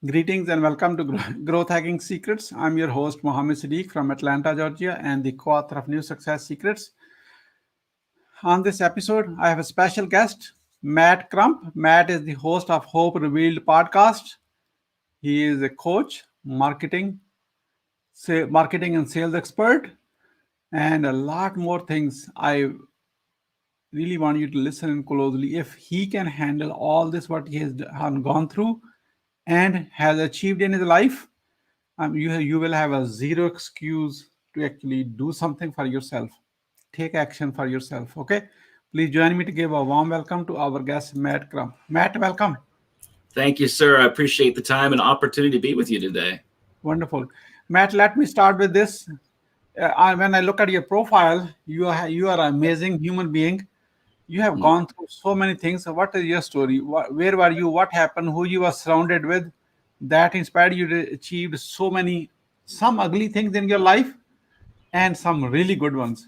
Greetings and welcome to Growth Hacking Secrets. I'm your host, Mohammed Siddique from Atlanta, Georgia, and the co author of New Success Secrets. On this episode, I have a special guest, Matt Crump. Matt is the host of Hope Revealed podcast. He is a coach, marketing and sales expert, and a lot more things. I really want you to listen in closely. If he can handle all this, what he has gone through and has achieved in his life, you will have a zero excuse to actually do something for yourself. Take action for yourself. Okay. Please join me to give a warm welcome to our guest, Matt Crump. Matt, welcome. Thank you, sir. I appreciate the time and opportunity to be with you today. Wonderful. Matt, let me start with this. When I look at your profile, you are an amazing human being. You have gone through so many things. So what is your story? Where were you? What happened? Who you were surrounded with that inspired you to achieve some ugly things in your life and some really good ones.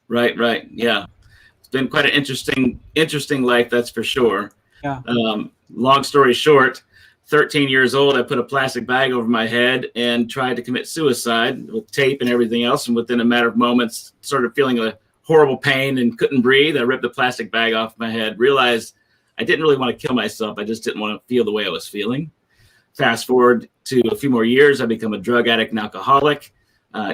Right. Yeah. It's been quite an interesting life, that's for sure. Yeah. Long story short, 13 years old, I put a plastic bag over my head and tried to commit suicide with tape and everything else. And within a matter of moments, started feeling a horrible pain and couldn't breathe. I ripped the plastic bag off my head, realized I didn't really want to kill myself. I just didn't want to feel the way I was feeling. Fast forward to a few more years, I become a drug addict and alcoholic,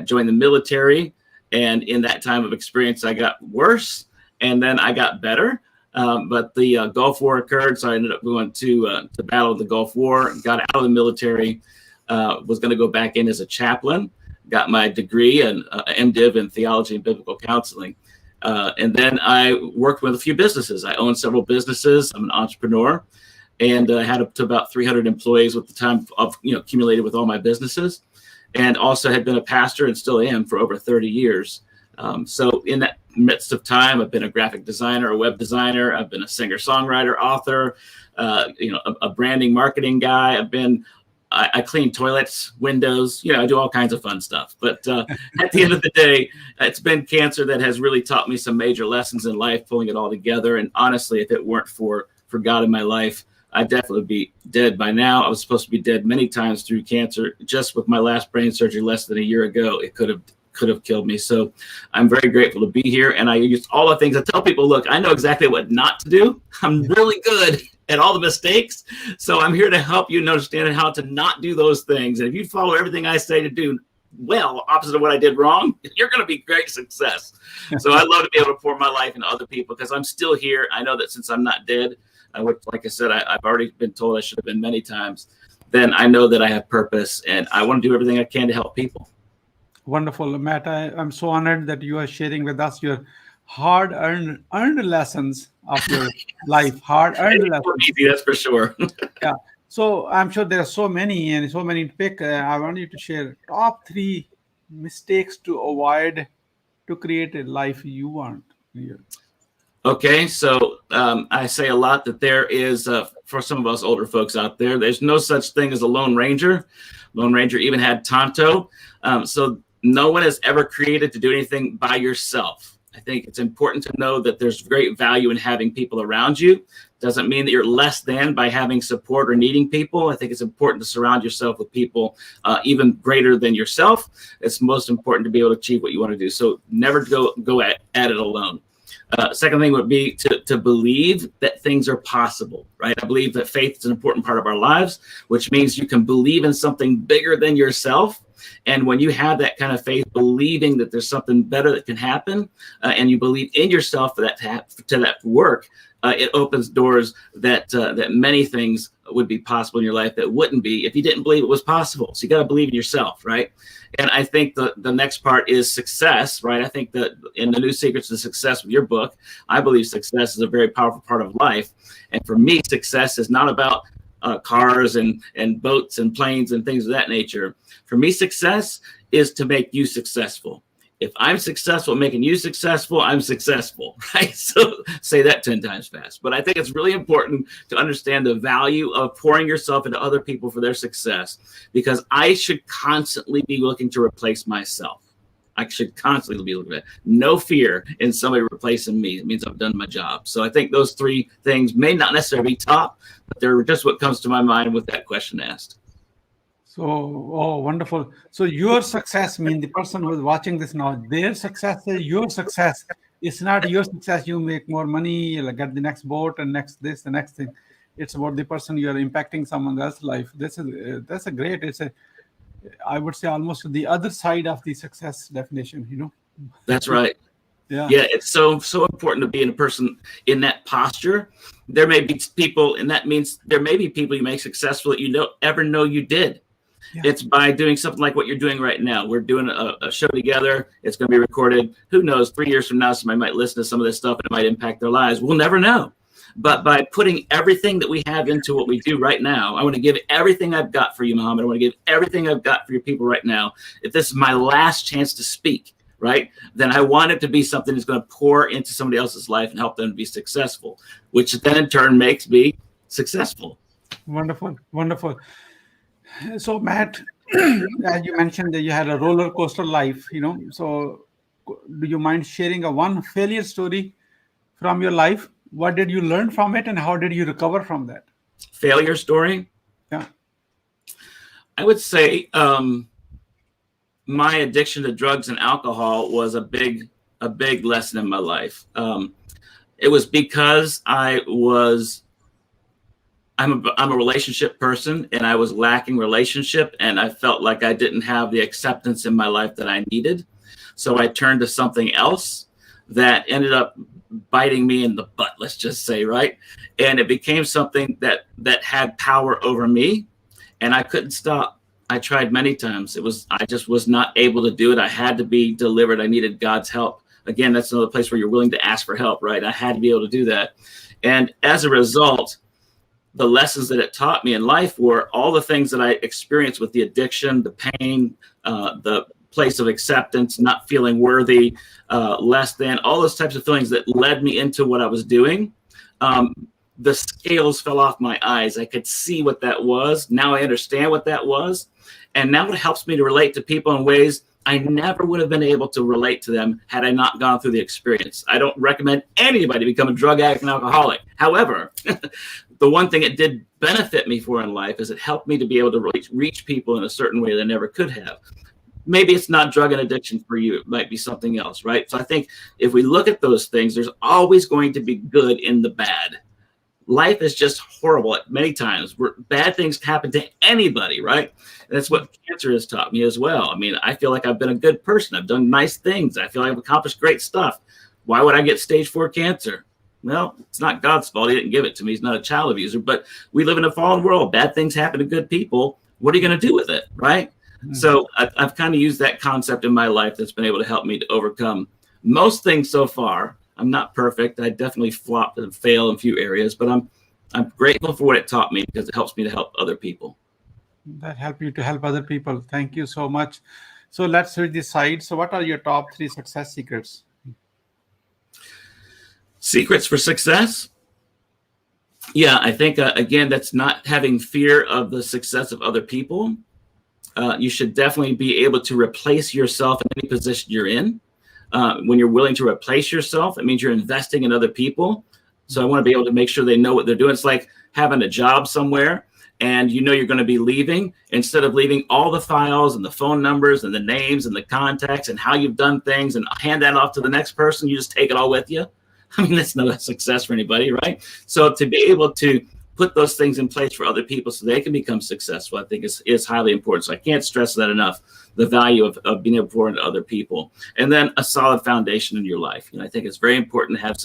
joined the military. And in that time of experience, I got worse and then I got better. But the Gulf War occurred, so I ended up going to battle the Gulf War, got out of the military, was going to go back in as a chaplain, got my degree and MDiv in theology and biblical counseling. And then I worked with a few businesses. I own several businesses. I'm an entrepreneur and had up to about 300 employees with the time of, accumulated with all my businesses, and also had been a pastor and still am for over 30 years. So in that midst of time, I've been a graphic designer, a web designer. I've been a singer, songwriter, author, a branding marketing guy. I clean toilets, windows, I do all kinds of fun stuff. But at the end of the day, it's been cancer that has really taught me some major lessons in life, pulling it all together. And honestly, if it weren't for God in my life, I'd definitely be dead by now. I was supposed to be dead many times through cancer. Just with my last brain surgery less than a year ago, it could have killed me. So I'm very grateful to be here. And I use all the things I tell people, look, I know exactly what not to do. I'm really good at all the mistakes. So I'm here to help you understand how to not do those things. And if you follow everything I say to do well, opposite of what I did wrong, you're going to be great success. So I love to be able to pour my life into other people because I'm still here. I know that since I'm not dead, which, like I said, I've already been told I should have been many times, then I know that I have purpose and I want to do everything I can to help people. Wonderful, Matt. I'm so honored that you are sharing with us your hard-earned lessons of your life. Hard-earned lessons. Easy, that's for sure. Yeah. So I'm sure there are so many to pick. I want you to share top 3 mistakes to avoid to create a life you want. Okay, so I say a lot that there is, for some of us older folks out there, there's no such thing as a Lone Ranger. Lone Ranger even had Tonto. So no one is ever created to do anything by yourself. I think it's important to know that there's great value in having people around you. Doesn't mean that you're less than by having support or needing people. I think it's important to surround yourself with people even greater than yourself. It's most important to be able to achieve what you want to do. So never go at it alone. Second thing would be to believe that things are possible, right? I believe that faith is an important part of our lives, which means you can believe in something bigger than yourself. And when you have that kind of faith, believing that there's something better that can happen, and you believe in yourself for that to that work, it opens doors that many things would be possible in your life that wouldn't be if you didn't believe it was possible. So you got to believe in yourself, right? And I think the next part is success, right? I think that in the New Secrets to Success with your book, I believe success is a very powerful part of life. And for me, success is not about cars and boats and planes and things of that nature. For me, success is to make you successful. If I'm successful making you successful, I'm successful, right? So say that 10 times fast. But I think it's really important to understand the value of pouring yourself into other people for their success, because I should constantly be looking to replace myself. I should constantly be looking at no fear in somebody replacing me. It means I've done my job. So I think those 3 things may not necessarily be top, but they're just what comes to my mind with that question asked. So, oh, wonderful. So, your success means the person who is watching this now, their success is your success. It's not your success. You make more money, you'll get the next boat and next this, the next thing. It's about the person you are impacting someone else's life. This is that's a great. It's a, I would say, almost the other side of the success definition. That's right. Yeah. Yeah, it's so important to be in a person in that posture. There may be people, and that means there may be people you make successful that you don't ever know you did. Yeah. It's by doing something like what you're doing right now. We're doing a show together. It's going to be recorded. Who knows? 3 years from now, somebody might listen to some of this stuff and it might impact their lives. We'll never know. But by putting everything that we have into what we do right now, I want to give everything I've got for you, Muhammad. I want to give everything I've got for your people right now. If this is my last chance to speak, right, then I want it to be something that's going to pour into somebody else's life and help them be successful, which then in turn makes me successful. Wonderful. Wonderful. So, Matt, as you mentioned that you had a roller coaster life, so do you mind sharing a one failure story from your life? What did you learn from it and how did you recover from that? Failure story. Yeah. I would say my addiction to drugs and alcohol was a big lesson in my life. It was because I'm a relationship person and I was lacking relationship and I felt like I didn't have the acceptance in my life that I needed. So I turned to something else that ended up biting me in the butt, let's just say, right? And it became something that had power over me and I couldn't stop. I tried many times. I just was not able to do it. I had to be delivered. I needed God's help. Again, that's another place where you're willing to ask for help, right? I had to be able to do that. And as a result, the lessons that it taught me in life were all the things that I experienced with the addiction, the pain, the place of acceptance, not feeling worthy, less than, all those types of feelings that led me into what I was doing. The scales fell off my eyes. I could see what that was. Now I understand what that was. And now it helps me to relate to people in ways I never would have been able to relate to them had I not gone through the experience. I don't recommend anybody become a drug addict and alcoholic. However, the one thing it did benefit me for in life is it helped me to be able to reach people in a certain way that I never could have. Maybe it's not drug and addiction for you. It might be something else, right? So I think if we look at those things, there's always going to be good in the bad. Life is just horrible at many times. Bad things happen to anybody, right? And that's what cancer has taught me as well. I mean, I feel like I've been a good person. I've done nice things. I feel like I've accomplished great stuff. Why would I get stage 4 cancer? Well, it's not God's fault. He didn't give it to me. He's not a child abuser. But we live in a fallen world. Bad things happen to good people. What are you going to do with it, right? Mm-hmm. So I've kind of used that concept in my life that's been able to help me to overcome most things so far. I'm not perfect. I definitely flop and fail in a few areas, but I'm grateful for what it taught me because it helps me to help other people. That help you to help other people. Thank you so much. So let's read this side. So what are your top 3 success secrets? Secrets for success? Yeah, I think, again, that's not having fear of the success of other people. You should definitely be able to replace yourself in any position you're in. When you're willing to replace yourself, it means you're investing in other people. So I want to be able to make sure they know what they're doing. It's like having a job somewhere and you know you're going to be leaving. Instead of leaving all the files and the phone numbers and the names and the contacts and how you've done things and hand that off to the next person, you just take it all with you. I mean, that's no success for anybody, right? So to be able to put those things in place for other people so they can become successful, I think is highly important. So I can't stress that enough, the value of being able to pour into other people. And then a solid foundation in your life. I think it's very important to have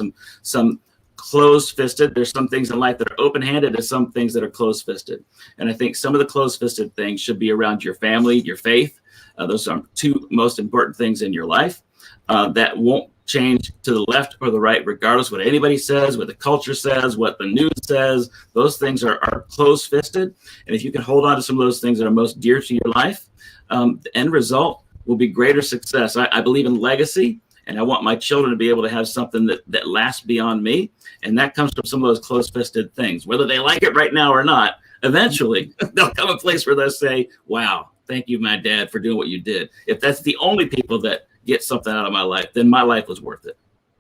some closed-fisted. There's some things in life that are open-handed and some things that are closed-fisted. And I think some of the closed-fisted things should be around your family, your faith. Those are 2 most important things in your life that won't change to the left or the right, regardless what anybody says, what the culture says, what the news says. Those things are closed-fisted. And if you can hold on to some of those things that are most dear to your life, the end result will be greater success. I believe in legacy, and I want my children to be able to have something that lasts beyond me. And that comes from some of those close-fisted things. Whether they like it right now or not, eventually there'll come a place where they'll say, wow, thank you, my dad, for doing what you did. If that's the only people that get something out of my life, then my life was worth it.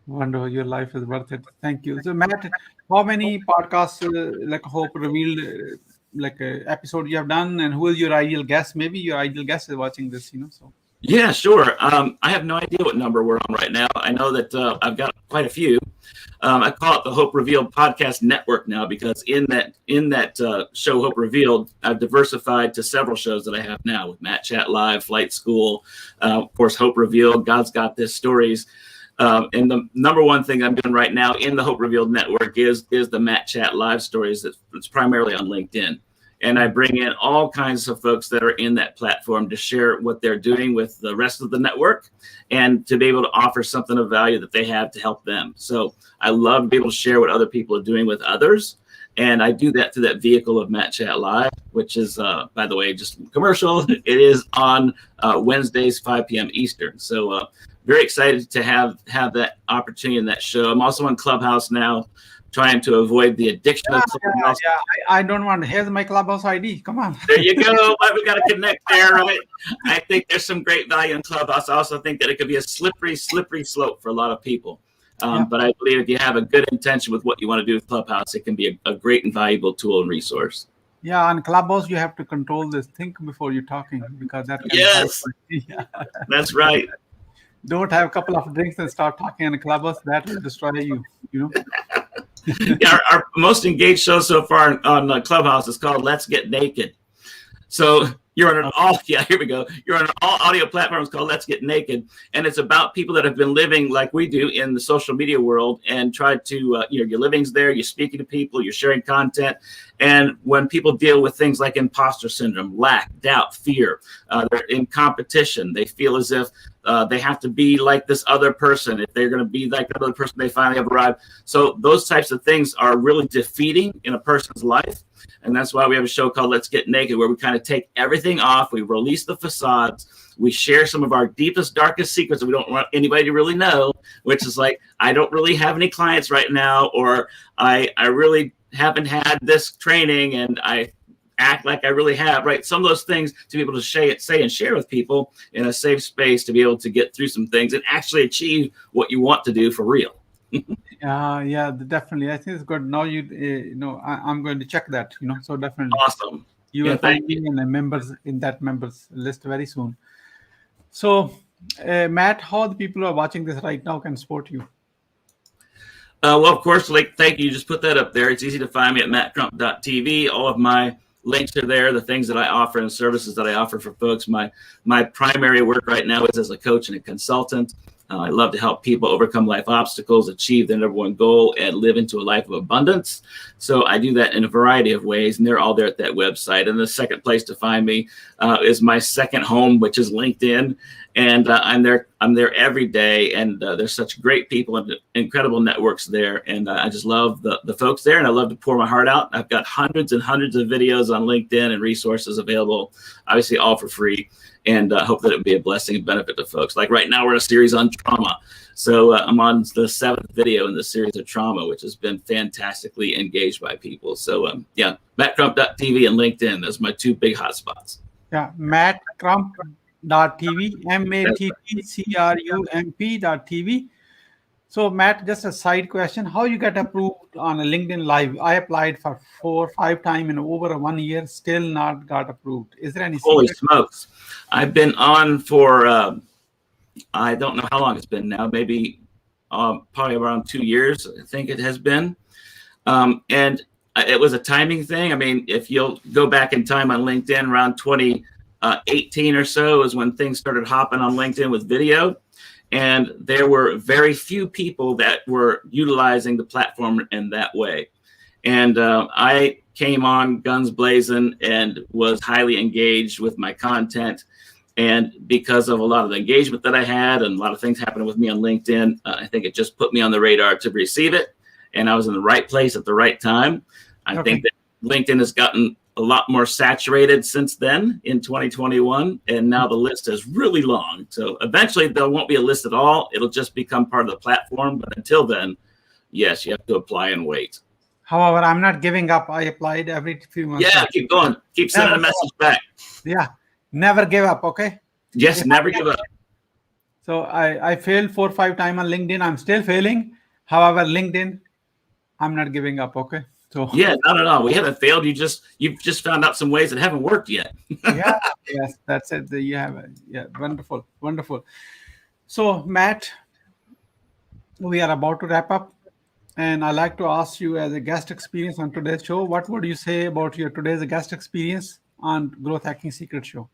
Wonderful. Your life is worth it. Thank you. So, Matt, how many podcasts like Hope revealed episode you have done, and who is your ideal guest? Maybe your ideal guest is watching this, so. Yeah, sure. I have no idea what number we're on right now. I know that I've got quite a few. I call it the Hope Revealed Podcast Network now because in that show Hope Revealed, I've diversified to several shows that I have now with Matt Chat Live, Flight School, of course Hope Revealed, God's Got This Stories. And the number one thing I'm doing right now in the Hope Revealed Network is the Matt Chat Live Stories that's primarily on LinkedIn. And I bring in all kinds of folks that are in that platform to share what they're doing with the rest of the network and to be able to offer something of value that they have to help them. So I love to be able to share what other people are doing with others. And I do that through that vehicle of Matt Chat Live, which is, by the way, just commercial. It is on Wednesdays, 5 p.m. Eastern. So very excited to have that opportunity in that show. I'm also on Clubhouse now, trying to avoid the addiction of something else. I don't want. Here's my Clubhouse ID. Come on. There you go. We got to connect there, right? I think there's some great value in Clubhouse. I also think that it could be a slippery slope for a lot of people. But I believe if you have a good intention with what you want to do with Clubhouse, it can be a great and valuable tool and resource. Yeah, on Clubhouse, you have to control this. Think before you're talking because that. Yes, that's right. Don't have a couple of drinks and start talking on a Clubhouse. That will destroy you. Yeah, our most engaged show so far on Clubhouse is called Let's Get Naked. So you're on here we go. You're on an all audio platform. It's called Let's Get Naked. And it's about people that have been living like we do in the social media world and tried to, your living's there, you're speaking to people, you're sharing content. And when people deal with things like imposter syndrome, lack, doubt, fear, they're in competition. They feel as if they have to be like this other person. If they're going to be like the other person, they finally have arrived. So those types of things are really defeating in a person's life. And that's why we have a show called Let's Get Naked, where we kind of take everything off. We release the facades. We share some of our deepest, darkest secrets that we don't want anybody to really know, which is like, I don't really have any clients right now, or I really haven't had this training and I act like I really have, right? Some of those things to be able to say and share with people in a safe space to be able to get through some things and actually achieve what you want to do for real. Yeah, definitely. I think it's good. Now I'm going to check that. So definitely. Awesome. You will find me in that members list very soon. So, Matt, how the people who are watching this right now can support you? Well, of course, thank you. Just put that up there. It's easy to find me at mattcrump.tv. All of my links are there, the things that I offer and services that I offer for folks. My primary work right now is as a coach and a consultant. I love to help people overcome life obstacles, achieve their number one goal, and live into a life of abundance. So I do that in a variety of ways, and they're all there at that website. And the second place to find me is my second home, which is LinkedIn. And I'm there every day, and there's such great people and incredible networks there. And I just love the folks there, and I love to pour my heart out. I've got hundreds and hundreds of videos on LinkedIn and resources available, obviously all for free. And I hope that it would be a blessing and benefit to folks. Like right now, we're in a series on trauma. So I'm on the 7th video in the series of trauma, which has been fantastically engaged by people. So mattcrump.tv and LinkedIn. Those are my two big hotspots. Yeah, mattcrump.tv, mattcrump.tv. So Matt, just a side question. How you get approved on a LinkedIn Live? I applied for 4 or 5 times in over 1 year, still not got approved. Is there any Holy secret? smokes. I've been on for, I don't know how long it's been now, maybe probably around 2 years, I think it has been. And it was a timing thing. I mean, if you'll go back in time on LinkedIn, around 2018 or so is when things started hopping on LinkedIn with video. And there were very few people that were utilizing the platform in that way. And I came on guns blazing and was highly engaged with my content. And because of a lot of the engagement that I had and a lot of things happening with me on LinkedIn, I think it just put me on the radar to receive it. And I was in the right place at the right time. I think that LinkedIn has gotten a lot more saturated since then in 2021. And now the list is really long. So eventually there won't be a list at all. It'll just become part of the platform. But until then, yes, you have to apply and wait. However, I'm not giving up. I applied every few months. Yeah, keep going. Keep sending a message back. Yeah, never give up, okay? Yes, never give up. So I failed 4 or 5 times on LinkedIn. I'm still failing. However, LinkedIn, I'm not giving up, okay? So Yeah, not at all. We haven't failed. You've just found out some ways that haven't worked yet. yeah, yes, that's it. You have yeah, wonderful, wonderful. So Matt, we are about to wrap up, and I like to ask you as a guest experience on today's show, what would you say about your today's guest experience on Growth Hacking Secret Show?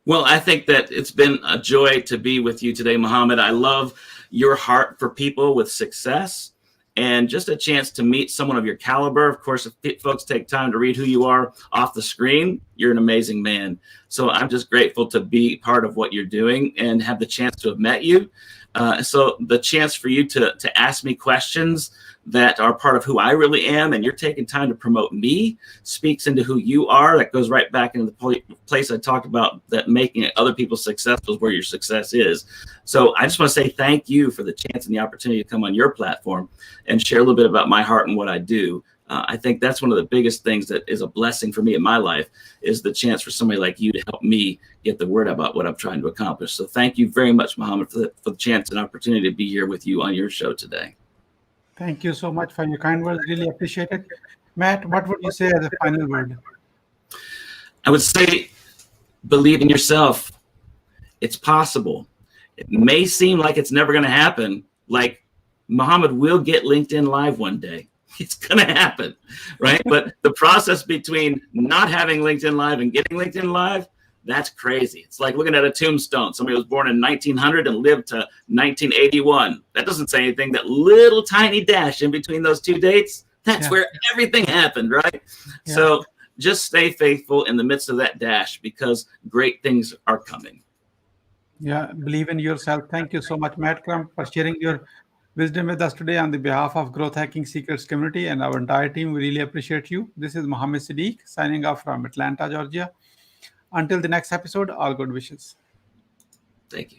Well, I think that it's been a joy to be with you today, Mohammed. I love your heart for people with success and just a chance to meet someone of your caliber. Of course, if folks take time to read who you are off the screen, you're an amazing man. So I'm just grateful to be part of what you're doing and have the chance to have met you. So the chance for you to ask me questions that are part of who I really am, and you're taking time to promote me, speaks into who you are. That goes right back into the place I talked about, that making other people successful is where your success is. So I just want to say thank you for the chance and the opportunity to come on your platform and share a little bit about my heart and what I do. I think that's one of the biggest things that is a blessing for me in my life, is the chance for somebody like you to help me get the word about what I'm trying to accomplish. So thank you very much, Mohammed, for the chance and opportunity to be here with you on your show today. Thank you so much for your kind words. Really appreciate it. Matt, what would you say as a final word? I would say, believe in yourself. It's possible. It may seem like it's never going to happen. Like Mohammed will get LinkedIn Live one day. It's going to happen, right? But the process between not having LinkedIn Live and getting LinkedIn Live, that's crazy. It's like looking at a tombstone. Somebody was born in 1900 and lived to 1981. That doesn't say anything. That little tiny dash in between those two dates, that's where everything happened, right? Yeah. So just stay faithful in the midst of that dash, because great things are coming. Yeah, believe in yourself. Thank you so much, Matt Crump, for sharing your wisdom with us today on the behalf of Growth Hacking Secrets community and our entire team. We really appreciate you. This is Mohammed Siddique signing off from Atlanta, Georgia. Until the next episode, all good wishes. Thank you.